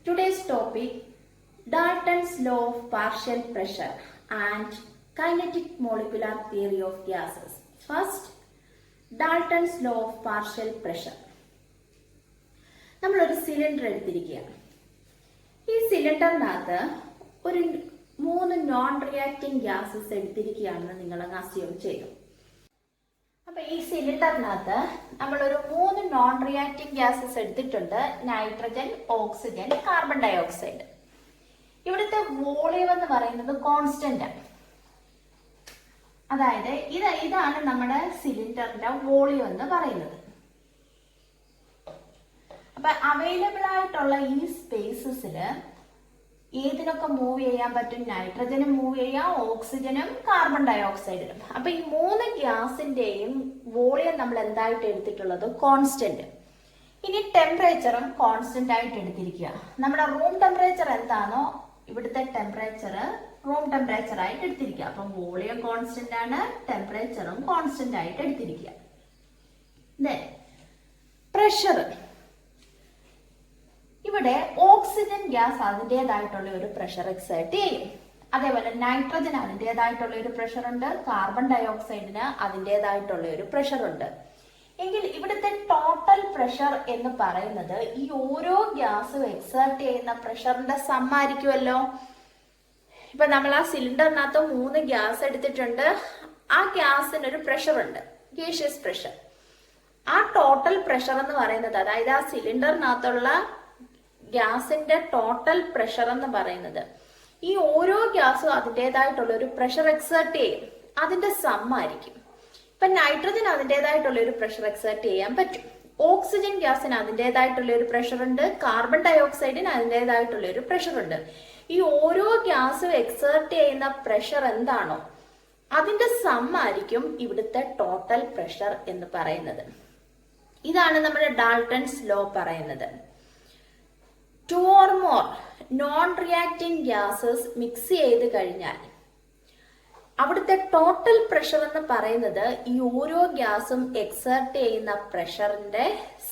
Today's topic, Dalton's law of partial pressure and kinetic molecular theory of gases. First, Dalton's law of partial pressure. നമ്മളൊരു cylinder എടുത്തിരിക്കുകയാണ്. ഈ സിലിണ്ടറിനകത്ത് ഒരു 3 non reacting gases എടുത്തിരിക്കുകയാണെന്ന് നിങ്ങൾ assume ചെയ്തു. അപ്പൊ ഈ സിലിണ്ടറിനകത്ത് നമ്മളൊരു 3 നോൺ റിയാക്ടിങ് ഗ്യാസസ് എടുത്തിട്ടുണ്ട്. Nitrogen, oxygen, carbon dioxide. ഇവിടുത്തെ വോളിയം എന്ന് പറയുന്നത് കോൺസ്റ്റന്റ് ആണ്. അതായത് ഇതാണ് നമ്മുടെ സിലിണ്ടറിന്റെ വോളിയം എന്ന് പറയുന്നത്. അപ്പൊ അവൈലബിൾ ആയിട്ടുള്ള ഈ സ്പേസസിൽ ഏതിനൊക്കെ മൂവ് ചെയ്യാൻ പറ്റും? നൈട്രജനും മൂവ് ചെയ്യാം, ഓക്സിജനും കാർബൺ ഡൈ ഓക്സൈഡിനും. അപ്പൊ ഈ 3 ഗ്യാസിന്റെയും വോളിയം നമ്മൾ എന്തായിട്ട് എടുത്തിട്ടുള്ളത്? കോൺസ്റ്റന്റ്. ഇനി ടെമ്പറേച്ചറും കോൺസ്റ്റന്റ് ആയിട്ട് എടുത്തിരിക്കുക. നമ്മുടെ റൂം ടെമ്പറേച്ചർ എന്താണോ ഇവിടുത്തെ ടെമ്പറേച്ചർ റൂം ടെമ്പറേച്ചർ ആയിട്ട് എടുത്തിരിക്കുക. അപ്പം വോളിയം കോൺസ്റ്റന്റ് ആണ്, ടെമ്പറേച്ചറും കോൺസ്റ്റന്റ് ആയിട്ട് എടുത്തിരിക്കുക. പ്രഷർ. ഇവിടെ ഓക്സിജൻ ഗ്യാസ് അതിൻ്റെതായിട്ടുള്ള ഒരു പ്രഷർ എക്സേർട്ട് ചെയ്യും. അതേപോലെ നൈട്രജൻ അതിൻ്റെതായിട്ടുള്ള ഒരു പ്രഷർ ഉണ്ട്, കാർബൺ ഡൈ ഓക്സൈഡിന് അതിൻ്റെതായിട്ടുള്ള ഒരു പ്രഷർ ഉണ്ട്. എങ്കിൽ ഇവിടുത്തെ ടോട്ടൽ പ്രഷർ എന്ന് പറയുന്നത് ഈ ഓരോ ഗ്യാസും എക്സേർട്ട് ചെയ്യുന്ന പ്രഷറിന്റെ സമ്മായിരിക്കുമല്ലോ. ഇപ്പൊ നമ്മൾ ആ സിലിണ്ടറിനകത്ത് 3 ഗ്യാസ് എടുത്തിട്ടുണ്ട്. ആ ഗ്യാസിനൊരു പ്രഷർ ഉണ്ട്, ഗേഷ്യസ് പ്രഷർ. ആ ടോട്ടൽ പ്രഷർ എന്ന് പറയുന്നത്, അതായത് ആ സിലിണ്ടറിനകത്തുള്ള ഗ്യാസിന്റെ ടോട്ടൽ പ്രഷർ എന്ന് പറയുന്നത് ഈ ഓരോ ഗ്യാസും അതിൻ്റെതായിട്ടുള്ള ഒരു പ്രഷർ എക്സേർട്ട് ചെയ്യും, അതിന്റെ സമ്മായിരിക്കും. ഇപ്പൊ നൈട്രജൻ അതിൻ്റെതായിട്ടുള്ള ഒരു പ്രഷർ എക്സേർട്ട് ചെയ്യാൻ പറ്റും, ഓക്സിജൻ ഗ്യാസിന് അതിൻ്റെതായിട്ടുള്ള ഒരു പ്രഷർ ഉണ്ട്, കാർബൺ ഡൈ ഓക്സൈഡിന് അതിൻ്റെതായിട്ടുള്ള ഒരു പ്രഷർ ഉണ്ട്. ഈ ഓരോ ഗ്യാസും എക്സേർട്ട് ചെയ്യുന്ന പ്രഷർ എന്താണോ അതിന്റെ സമ്മായിരിക്കും ഇവിടുത്തെ ടോട്ടൽ പ്രഷർ എന്ന് പറയുന്നത്. ഇതാണ് നമ്മുടെ ഡാൾട്ടൺസ് ലോ പറയുന്നത്. 2 or more non reacting gases mix ചെയ്ത് കഴിഞ്ഞാൽ അവിടുത്തെ ടോട്ടൽ പ്രഷർ എന്ന് പറയുന്നത് ഈ ഓരോ ഗ്യാസും എക്സേർട്ട് ചെയ്യുന്ന പ്രഷറിന്റെ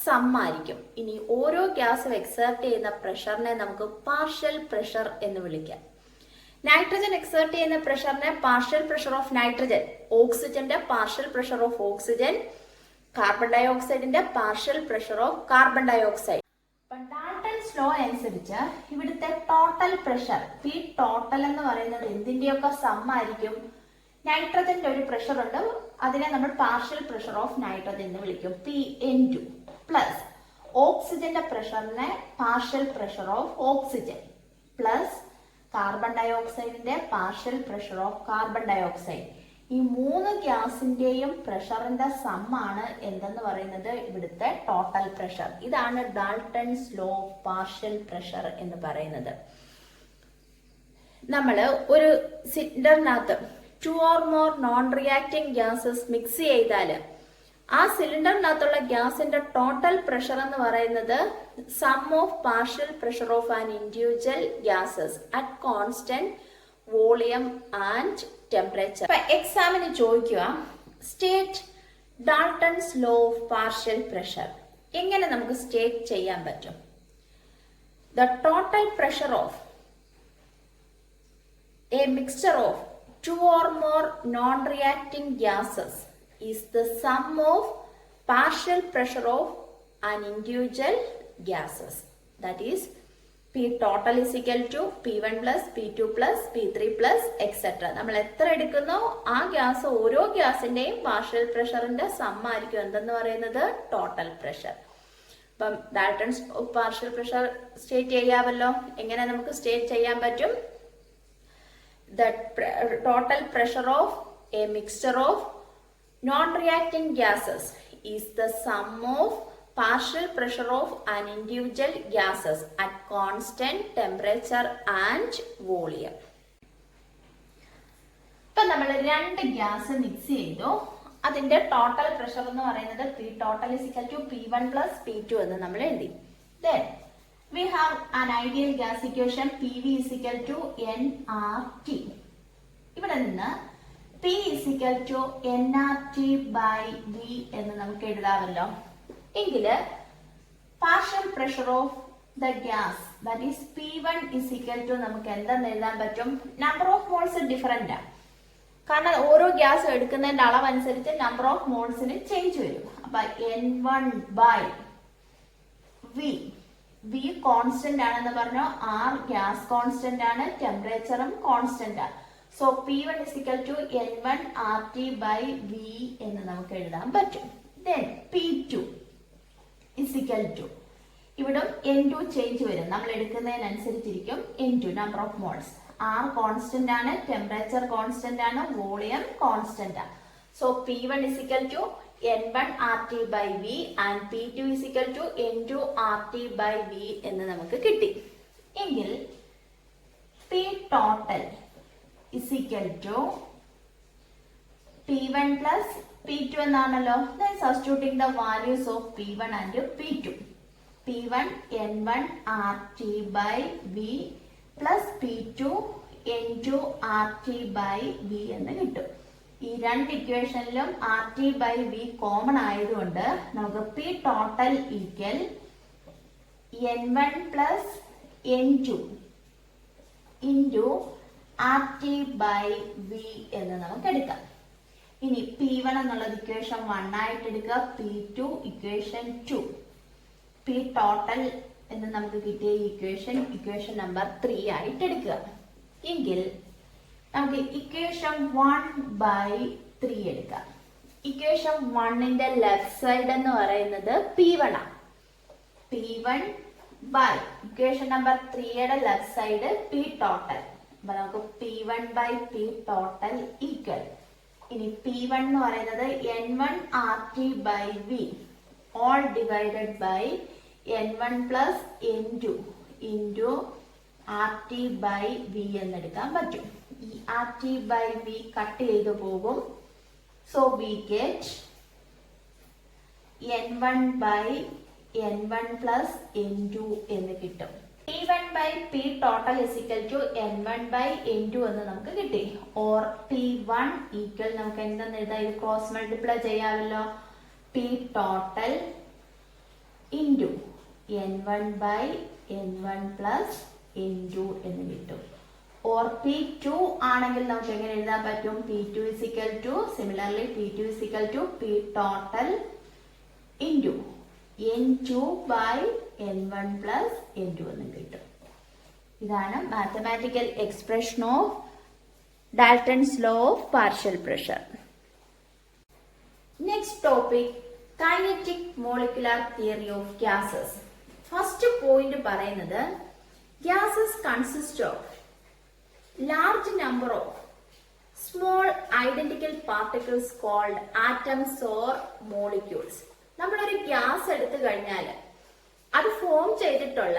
സമ്മായിരിക്കും. ഇനി ഓരോ ഗ്യാസും എക്സേർട്ട് ചെയ്യുന്ന പ്രഷറിനെ നമുക്ക് പാർഷ്യൽ പ്രഷർ എന്ന് വിളിക്കാം. നൈട്രജൻ എക്സേർട്ട് ചെയ്യുന്ന പ്രഷറിനെ പാർഷ്യൽ പ്രഷർ ഓഫ് നൈട്രജൻ, ഓക്സിജന്റെ partial pressure of oxygen, carbon ഡൈ ഓക്സൈഡിന്റെ partial pressure of carbon dioxide. Dalton's law അനുസരിച്ച് ഇവിടുത്തെ ടോട്ടൽ പ്രഷർ, പി ടോട്ടൽ എന്ന് പറയുന്നത് എന്തിന്റെയൊക്കെ സമ്മായിരിക്കും? നൈട്രജന്റെ ഒരു പ്രഷർ ഉണ്ട്, അതിനെ നമ്മൾ പാർഷ്യൽ പ്രഷർ ഓഫ് നൈട്രജൻ എന്ന് വിളിക്കും, Pn2, പ്ലസ് ഓക്സിജന്റെ പ്രഷറിനെ partial pressure of oxygen, plus carbon ഡൈ ഓക്സൈഡിന്റെ partial pressure of carbon dioxide. ഈ 3 ഗ്യാസിന്റെയും പ്രഷറിന്റെ സമ്മാണ് എന്തെന്ന് പറയുന്നത് ഇവിടുത്തെ ടോട്ടൽ പ്രഷർ. ഇതാണ് Dalton's law of partial pressure എന്ന് പറയുന്നത്. നമ്മൾ ഒരു സിലിണ്ടറിനകത്ത് 2 or more non reacting gases mix ചെയ്താൽ ആ സിലിണ്ടറിനകത്തുള്ള ഗ്യാസിന്റെ ടോട്ടൽ പ്രഷർ എന്ന് പറയുന്നത് sum of partial pressure of an individual gases at constant volume and temperature. എക്സാമിന് ചോദിക്കുക, state Dalton's law of partial pressure. എങ്ങനെ നമുക്ക് സ്റ്റേറ്റ് ചെയ്യാൻ പറ്റും? The total pressure of A mixture of 2 or more non reacting gases is the sum of partial pressure of an individual gases. That is P total is equal to P1 plus P2 plus P3 plus etc. നമ്മൾ എത്ര എടുക്കുന്നോ ആ gas, ഓരോ ഗ്യാസിന്റെയും partial പ്രഷറിന്റെ സമ്മായിരിക്കും എന്തെന്ന് പറയുന്നത് total pressure. അപ്പം Dalton's partial pressure state ചെയ്യാമല്ലോ. എങ്ങനെ നമുക്ക് സ്റ്റേറ്റ് ചെയ്യാൻ പറ്റും? The total pressure of A mixture of non reacting gases is the sum of partial pressure of an individual gases at constant temperature and volume. ഇപ്പൊ നമ്മൾ 2 gas mix ചെയ്തു, അതിന്റെ total pressure എന്ന് പറയുന്നത് P total is equal to P1 plus P2 എന്ന് നമ്മൾ എഴുതി. Then we have an ideal gas equation, PV is equal to nRT. ഇവിടെ നിന്ന് P is equal to nRT by V എന്ന് നമുക്ക് എഴുതാമല്ലോ. എങ്കിൽ partial pressure of the gas, that is P1 is equal to നമുക്ക് എന്തെന്ന് എഴുതാൻ പറ്റും? നമ്പർ ഓഫ് മോൾസ് ഡിഫറെന്റ് ആണ്. കാരണം ഓരോ ഗ്യാസ് എടുക്കുന്നതിന്റെ അളവനുസരിച്ച് നമ്പർ ഓഫ് മോൾസിന് ചേഞ്ച് വരും. അപ്പൊ N1 by V, V constant ആണെന്ന് പറഞ്ഞു, R ഗ്യാസ് കോൺസ്റ്റന്റ് ആണ്, ടെമ്പറേച്ചറും കോൺസ്റ്റന്റ് ആണ്. So P1 is equal to N1 RT by V എന്ന് നമുക്ക് എഴുതാൻ പറ്റും. Then P2 is equal to, ഇവിടെ N2 ചേഞ്ച് വരും, നമ്മൾ എടുക്കുന്നതിനനുസരിച്ചിരിക്കും N2 number of moles. R constant ആണ്, ടെമ്പറേച്ചർ കോൺസ്റ്റന്റ് ആണ്, വോളിയം കോൺസ്റ്റന്റ് ആണ്. So P1 is equal to N1 RT by V and P2 is equal to N2 RT by V എന്ന് നമുക്ക് കിട്ടി. എങ്കിൽ P total is equal to P1 plus P2 എന്നാണല്ലോ. Then substituting the values of P1 and P2. P1 N1 RT by V plus P2 N2 RT by V എന്ന് കിട്ടും. ഈ രണ്ട് ഇക്വേഷനിലും RT by V common ആയതുകൊണ്ട് നമുക്ക് P total equal N1 plus N2 into RT by V എന്ന് നമുക്ക് എടുക്കാം. ഇനി P1 എന്നുള്ളത് ഇക്വേഷൻ 1 ആയിട്ട് എടുക്കുക, P2 ഇക്വേഷൻ 2, P ടോട്ടൽ എന്ന് നമുക്ക് കിട്ടിയ ഇക്വേഷൻ നമ്പർ 3 ആയിട്ട് എടുക്കുക. എങ്കിൽ നമുക്ക് ഇക്വേഷൻ 1/3 എടുക്കാം. ഇക്വേഷൻ 1ന്റെ ലെഫ്റ്റ് സൈഡ് എന്ന് പറയുന്നത് P1 ആണ്. P1 by ഇക്വേഷൻ നമ്പർ 3യുടെ ലെഫ്റ്റ് സൈഡ് P ടോട്ടൽ. അപ്പൊ നമുക്ക് P1 by P total equal. ഇനി P1 എന്ന് പറയുന്നത് N1 RT by V all divided by N1 plus N2 into RT by V എന്നെടുക്കാൻ പറ്റും. ഈ RT by V കട്ട് ചെയ്ത് പോകും. So we get N1 by N1 plus N2 എന്ന് കിട്ടും. P1 by P total is equal to N1 by N2 എന്ന് നമുക്ക് കിട്ടി. Or P1 equal നമുക്ക് എന്തെന്ന് എഴുതാം? ഇത് ക്രോസ് മൾട്ടിപ്ലൈ ചെയ്യാമല്ലോ. P total into N1 by N1 plus N2 എന്ന് കിട്ടും. ഓർ P2 ആണെങ്കിൽ നമുക്ക് എങ്ങനെ എഴുതാൻ പറ്റും? P2 is equal to, similarly P2 is equal to P total into N2 by N1 plus N2 എന്ന് കിട്ടും. ഇതാണ് mathematical expression of Dalton's law of partial pressure. Next topic, kinetic molecular theory of gases. First point പറയുന്നത് gases consist of large number of small identical particles called atoms or molecules. നമ്മളൊരു gas എടുത്തു കഴിഞ്ഞാൽ അത് form ചെയ്തിട്ടുള്ള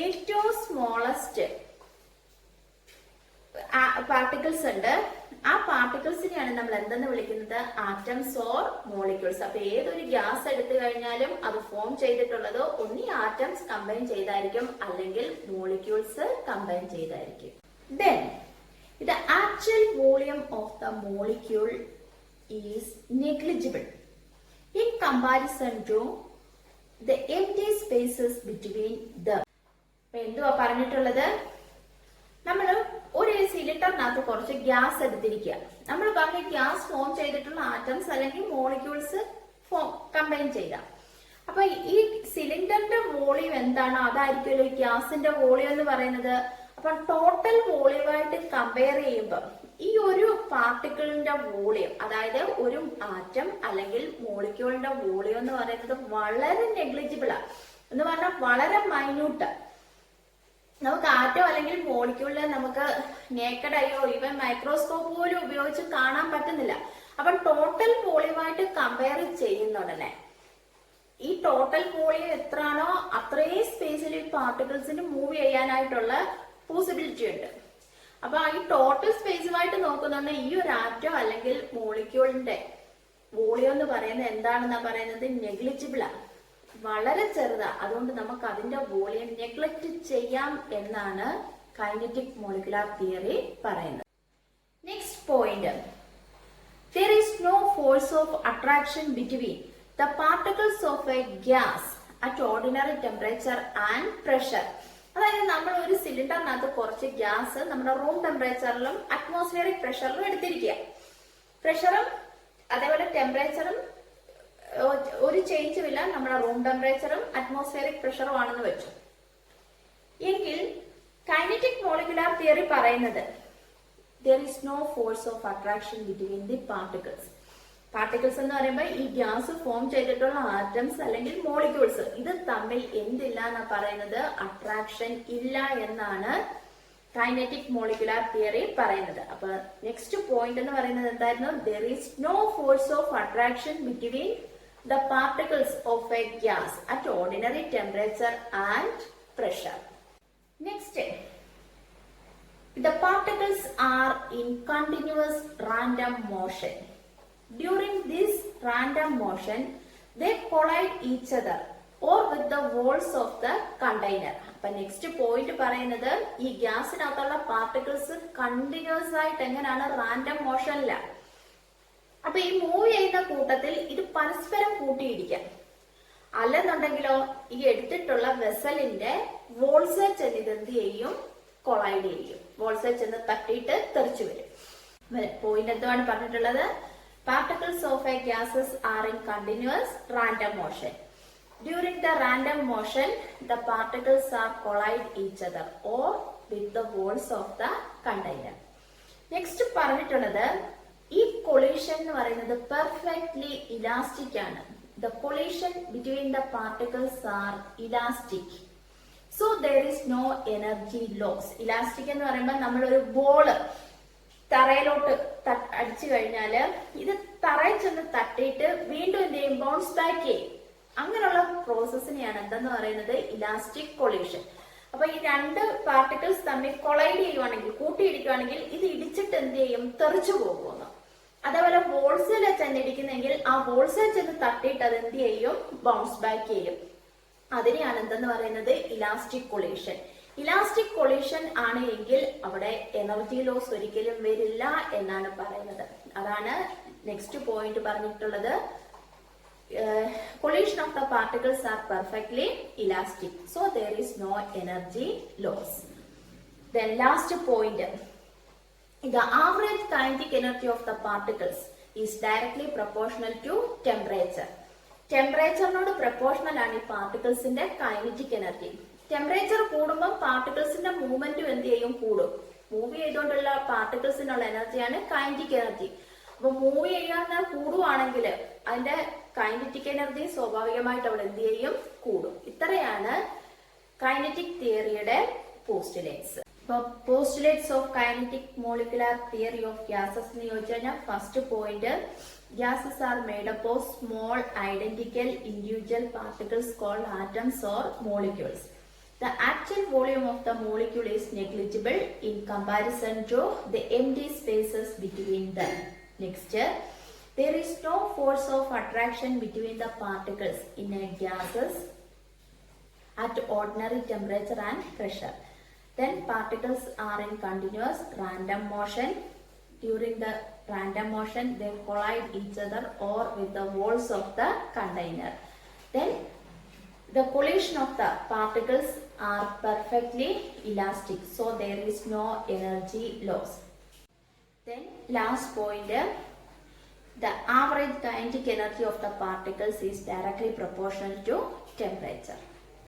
ഏറ്റവും smallest particles ഉണ്ട്. ആ പാർട്ടിക്കിൾസിനെയാണ് നമ്മൾ എന്തെന്ന് വിളിക്കുന്നത്? Atoms or molecules. അപ്പൊ ഏതൊരു ഗ്യാസ് എടുത്തു കഴിഞ്ഞാലും അത് ഫോം ചെയ്തിട്ടുള്ളത് ഒന്നി ആറ്റംസ് കമ്പൈൻ ചെയ്തായിരിക്കും, അല്ലെങ്കിൽ മോളിക്യൂൾസ് കമ്പൈൻ ചെയ്തായിരിക്കും. Then the actual volume of the molecule is negligible in comparison to the empty spaces between them. എന്തുവാ പറഞ്ഞിട്ടുള്ളത്? നമ്മൾ ഒരു സിലിണ്ടറിനകത്ത് കുറച്ച് ഗ്യാസ് എടുത്തിരിക്കുക. നമ്മൾ പറഞ്ഞ ഗ്യാസ് ഫോം ചെയ്തിട്ടുള്ള ആറ്റംസ് അല്ലെങ്കിൽ മോളിക്യൂൾസ് കമ്പൈൻ ചെയ്ത. അപ്പൊ ഈ സിലിണ്ടറിന്റെ വോളിയം എന്താണോ അതായിരിക്കുമല്ലോ ഈ ഗ്യാസിന്റെ വോളിയം എന്ന് പറയുന്നത്. അപ്പൊ ടോട്ടൽ വോളിയമായിട്ട് കമ്പയർ ചെയ്യുമ്പോൾ ഈ ഒരു പാർട്ടിക്കിളിന്റെ വോളിയം, അതായത് ഒരു ആറ്റം അല്ലെങ്കിൽ മോളിക്യൂളിന്റെ വോളിയം എന്ന് പറയുന്നത് വളരെ നെഗ്ലിജിബിൾ ആണ്. എന്ന് പറഞ്ഞാൽ വളരെ മൈന്യൂട്ട്. നമുക്ക് ആറ്റം അല്ലെങ്കിൽ മോളിക്യൂളിനെ നമുക്ക് നേക്കഡായോ ഈവൻ മൈക്രോസ്കോപ്പ് പോലും ഉപയോഗിച്ച് കാണാൻ പറ്റുന്നില്ല. അപ്പൊ ടോട്ടൽ വോളിയമായിട്ട് കമ്പയർ ചെയ്യുന്ന ഉടനെ ഈ ടോട്ടൽ വോളിയം എത്രയാണോ അത്രയും സ്പേസിൽ ഈ പാർട്ടിക്കിൾസിന് മൂവ് ചെയ്യാനായിട്ടുള്ള പോസിബിലിറ്റി ഉണ്ട്. അപ്പൊ ഈ ടോട്ടൽ സ്പേസുമായിട്ട് നോക്കുന്നുണ്ട് ഈ ഒരു ആറ്റം അല്ലെങ്കിൽ മോളിക്യൂളിന്റെ വോളിയം എന്ന് പറയുന്നത് എന്താണെന്നാ പറയുന്നത്? നെഗ്ലിജിബിൾ ആണ്, വളരെ ചെറുതാ. അതുകൊണ്ട് നമുക്ക് അതിന്റെ വോളിയം നെഗ്ലക്ട് ചെയ്യാം എന്നാണ് കൈനറ്റിക് മോളിക്കുലാർ തിയറി പറയുന്നത്. Next point, there is no force of attraction between the particles of a gas at ordinary temperature and pressure. അതായത് നമ്മൾ ഒരു സിലിണ്ടറിനകത്ത് കുറച്ച് ഗ്യാസ് നമ്മുടെ റൂം ടെമ്പറേച്ചറിലും അറ്റ്മോസ്ഫിയറിക് പ്രഷറിലും എടുത്തിരിക്കുക. പ്രഷറും അതേപോലെ ടെമ്പറേച്ചറും ഒരു ചേഞ്ചും ഇല്ല, നമ്മുടെ റൂം ടെമ്പറേച്ചറും അറ്റ്മോസ്ഫിയറിക് പ്രഷറും ആണെന്ന് വെച്ചു. എങ്കിൽ കൈനറ്റിക് മോളിക്കുലാർ തിയറി പറയുന്നത് there is no force of attraction between the particles. Particles എന്ന് പറയുമ്പോൾ ഈ ഗ്യാസ് ഫോം ചെയ്തിട്ടുള്ള ആറ്റംസ് അല്ലെങ്കിൽ മോളിക്യൂൾസ്, ഇത് തമ്മിൽ എന്തില്ല എന്നാ പറയുന്നത്, അട്രാക്ഷൻ ഇല്ല എന്നാണ് കൈനറ്റിക് മോളിക്കുലാർ തിയറി പറയുന്നത്. അപ്പൊ നെക്സ്റ്റ് പോയിന്റ് എന്ന് പറയുന്നത് എന്തായിരുന്നു, there is no force of attraction between the particles of a gas at ordinary temperature and pressure. Next, the particles are in continuous random motion. During this random motion, they collide each other or with the walls of the container. അപ്പൊ next point പറയുന്നത് ഈ ഗ്യാസിനകത്തുള്ള particles continuous ആയിട്ട് എങ്ങനെയാണ്, random മോഷനിലാണ്. അപ്പൊ ഈ move ചെയ്യുന്ന കൂട്ടത്തിൽ ഇത് പരസ്പരം കൂട്ടിയിടിക്കാം. അല്ലെന്നുണ്ടെങ്കിലോ ഈ എടുത്തിട്ടുള്ള വെസലിന്റെ വോൾസേ ചെന്ന് ഇത് എന്ത് ചെയ്യും, കൊളൈഡ് ചെയ്യും. വോൾസേ ചെന്ന് തട്ടിയിട്ട് തെറിച്ചു വരും. പോയിന്റ് എന്താണ് പറഞ്ഞിട്ടുള്ളത്, particles of a gases are in continuous random motion. During the random motion, the particles are collide each other or with the walls of the container. Next പറഞ്ഞിട്ടുള്ളത് ഈ collision എന്ന് പറയുന്നത് perfectly elastic ആണ്. The collision between the particles are elastic. So there is no energy loss. Elastic എന്ന് പറയുമ്പോൾ നമ്മളൊരു ball തറയിലോട്ട് അടിച്ചു കഴിഞ്ഞാല് ഇത് തറയിൽ ചെന്ന് തട്ടിയിട്ട് വീണ്ടും എന്ത് ചെയ്യും, ബൗൺസ് ബാക്ക് ചെയ്യും. അങ്ങനെയുള്ള പ്രോസസ്സിനെയാണ് എന്തെന്ന് പറയുന്നത്, ഇലാസ്റ്റിക് കൊളീഷൻ. അപ്പൊ ഈ രണ്ട് പാർട്ടിക്കിൾസ് തമ്മിൽ കൊളൈഡ് ചെയ്യുവാണെങ്കിൽ, കൂട്ടിയിടിക്കുവാണെങ്കിൽ ഇത് ഇടിച്ചിട്ട് എന്ത് ചെയ്യും, തെറിച്ചു പോകുന്നു. അതേപോലെ വോൾസിൽ ചെന്ന് ഇടിക്കുന്നെങ്കിൽ ആ വോൾസിൽ ചെന്ന് തട്ടിയിട്ട് അത് എന്ത് ചെയ്യും, ബൗൺസ് ബാക്ക് ചെയ്യും. അതിനെയാണ് എന്തെന്ന് പറയുന്നത്, ഇലാസ്റ്റിക് കൊളീഷൻ. ഇലാസ്റ്റിക് കൊളീഷൻ ആണ് എങ്കിൽ അവിടെ എനർജി ലോസ് ഒരിക്കലും വരില്ല എന്നാണ് പറയുന്നത്. അതാണ് നെക്സ്റ്റ് പോയിന്റ് പറഞ്ഞിട്ടുള്ളത്, collision of the particles are perfectly elastic, so there is no energy loss. Then last point, the average kinetic energy of the particles is directly proportional to temperature. ടെമ്പറേച്ചറിനോട് proportional ആണ് ഈ പാർട്ടിക്കിൾസിന്റെ kinetic energy. Temperature കൂടുമ്പോൾ പാർട്ടിക്കിൾസിന്റെ മൂവ്മെന്റും എന്ത് ചെയ്യും, കൂടും. Move ചെയ്തുകൊണ്ടുള്ള പാർട്ടിക്കിൾസിനുള്ള എനർജിയാണ് kinetic energy. അപ്പൊ മൂവ് ചെയ്യാൻ കൂടുവാണെങ്കിൽ അതിന്റെ കൈനറ്റിക് എനർജി സ്വാഭാവികമായിട്ട് അവിടെ എന്ത് ചെയ്യും, കൂടും. ഇത്രയാണ് കൈനറ്റിക് തിയറിയുടെ പോസ്റ്റുലേറ്റ്സ്. ഇപ്പൊ postulates of kinetic molecular theory of gases എന്ന് ചോദിച്ചു കഴിഞ്ഞാൽ first point, gases are made up of small identical individual particles called atoms or molecules. The actual volume of the molecule is negligible in comparison to the empty spaces between them. Next, there is no force of attraction between the particles in a gases at ordinary temperature and pressure. Then particles are in continuous random motion. During the random motion, they collide each other or with the walls of the container. Then the collision of the particles are perfectly elastic, so there is no energy loss. Then last point, the average kinetic energy of the particles is directly proportional to temperature.